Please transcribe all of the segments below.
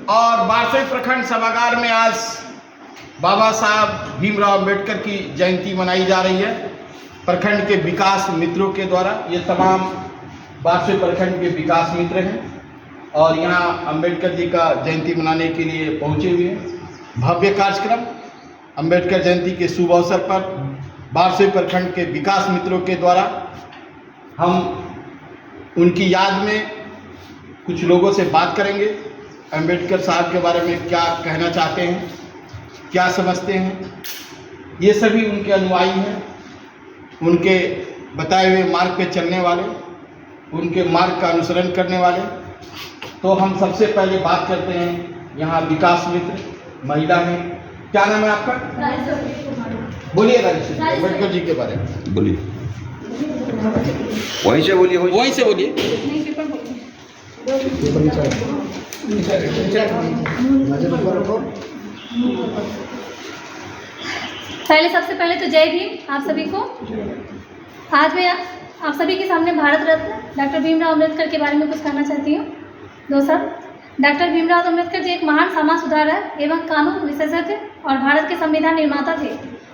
और बारसोई प्रखंड सभागार में आज बाबा साहब भीमराव अम्बेडकर की जयंती मनाई जा रही है। प्रखंड के विकास मित्रों के द्वारा ये तमाम बारसोई प्रखंड के विकास मित्र हैं और यहाँ अम्बेडकर जी का जयंती मनाने के लिए पहुँचे हुए हैं। भव्य कार्यक्रम अम्बेडकर जयंती के शुभ अवसर पर बारसोई प्रखंड के विकास मित्रों के द्वारा हम उनकी याद में कुछ लोगों से बात करेंगे। अम्बेडकर साहब के बारे में क्या कहना चाहते हैं, क्या समझते हैं। ये सभी उनके अनुयायी हैं, उनके बताए हुए मार्ग पे चलने वाले, उनके मार्ग का अनुसरण करने वाले। तो हम सबसे पहले बात करते हैं यहाँ विकास मित्र महिला हैं। क्या नाम है आपका? बोलिए अम्बेडकर जी के बारे में बोलिए। वहीं से बोलिए, वहीं से बोलिए। सबसे पहले तो जय भीम आप सभी को। आज मैं आप सभी के सामने भारत रत्न डॉक्टर भीमराव अम्बेडकर के बारे में कुछ कहना चाहती हूँ। डॉक्टर भीमराव अम्बेडकर जी एक महान समाज सुधारक एवं कानून विशेषज्ञ और भारत के संविधान निर्माता थे।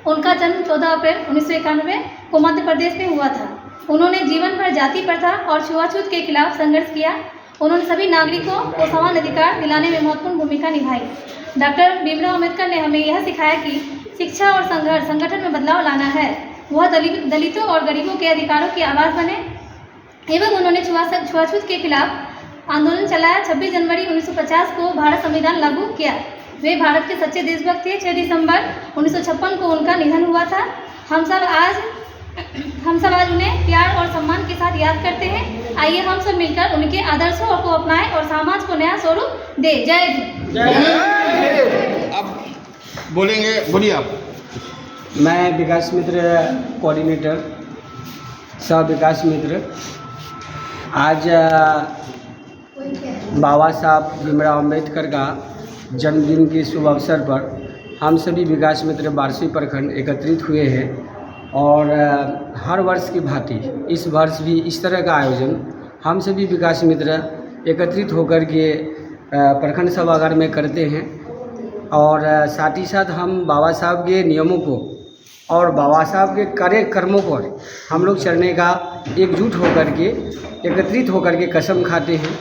उनका जन्म 14 अप्रैल 1991 को मध्य प्रदेश में हुआ था। उन्होंने जीवन भर जाति प्रथा और छुआछूत के खिलाफ संघर्ष किया। उन्होंने सभी नागरिकों को समान अधिकार दिलाने में महत्वपूर्ण भूमिका निभाई। डॉक्टर भीमराव अम्बेडकर ने हमें यह सिखाया कि शिक्षा और संगठन में बदलाव लाना है। वह दलितों और गरीबों के अधिकारों की आवाज़ बने एवं उन्होंने छुआछूत के खिलाफ आंदोलन चलाया। 26 जनवरी 1950 को भारत संविधान लागू किया। वे भारत के सच्चे देशभक्त थे। 6 दिसंबर 1956 को उनका निधन हुआ था। हम सब आज उन्हें प्यार और सम्मान के साथ याद करते हैं। आइए हम सब मिलकर उनके आदर्शों को अपनाएं और समाज को नया स्वरूप दे। जय भीम। अब बोलेंगे, बोलिए आप। मैं विकास मित्र कोऑर्डिनेटर सह विकास मित्र। आज बाबा साहब भीमराव अम्बेडकर का जन्मदिन के शुभ अवसर पर हम सभी विकास मित्र बारसोई प्रखंड एकत्रित हुए हैं और हर वर्ष की भांति इस वर्ष भी इस तरह का आयोजन हम सभी विकास मित्र एकत्रित होकर के प्रखंड सभागार में करते हैं और साथ ही साथ हम बाबा साहब के नियमों को और बाबा साहब के करे कर्मों पर हम लोग चलने का एकजुट होकर के एकत्रित होकर के कसम खाते हैं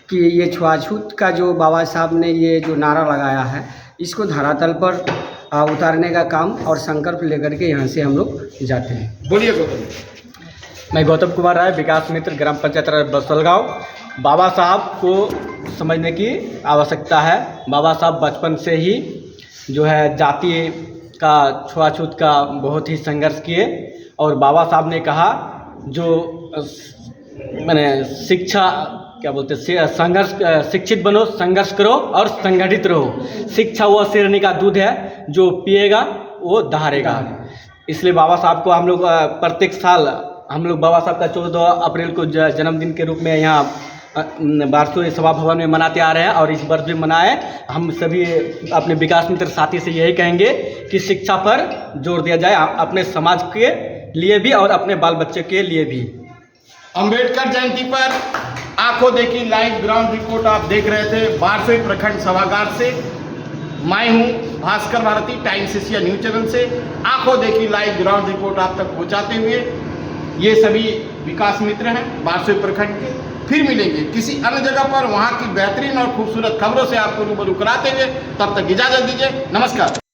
कि ये छुआछूत का जो बाबा साहब ने ये जो नारा लगाया है इसको धरातल पर उतारने का काम और संकल्प लेकर के यहाँ से हम लोग जाते हैं। बोलिए गौतम। मैं गौतम कुमार राय, विकास मित्र, ग्राम पंचायत बसलगांव। बाबा साहब को समझने की आवश्यकता है। बाबा साहब बचपन से ही जो है जाति का छुआछूत का बहुत ही संघर्ष किए और बाबा साहब ने कहा जो मैंने शिक्षा क्या बोलते संघर्ष शिक्षित बनो, संघर्ष करो और संगठित रहो। शिक्षा वह शेरनी का दूध है, जो पिएगा वो दहाड़ेगा। इसलिए बाबा साहब को हम लोग प्रत्येक साल हम लोग बाबा साहब का 14 अप्रैल को जन्मदिन के रूप में यहाँ बारसोई सभा भवन में मनाते आ रहे हैं और इस वर्ष भी मनाए। हम सभी अपने विकास मित्र साथी से यही कहेंगे कि शिक्षा पर जोर दिया जाए, अपने समाज के लिए भी और अपने बाल बच्चे के लिए भी। अम्बेडकर जयंती पर आंखों देखी लाइव ग्राउंड रिपोर्ट आप देख रहे थे बारसोई प्रखंड सभागार से। मैं हूं Bhaskar Bharti, Times Asia news channel से आंखों देखी लाइव ग्राउंड रिपोर्ट आप तक पहुंचाते हुए ये सभी विकास मित्र हैं बारसोई प्रखंड के। फिर मिलेंगे किसी अन्य जगह पर, वहां की बेहतरीन और खूबसूरत खबरों से आपको रूबरू कराते हुए। तब तक इजाजत दीजिए। नमस्कार।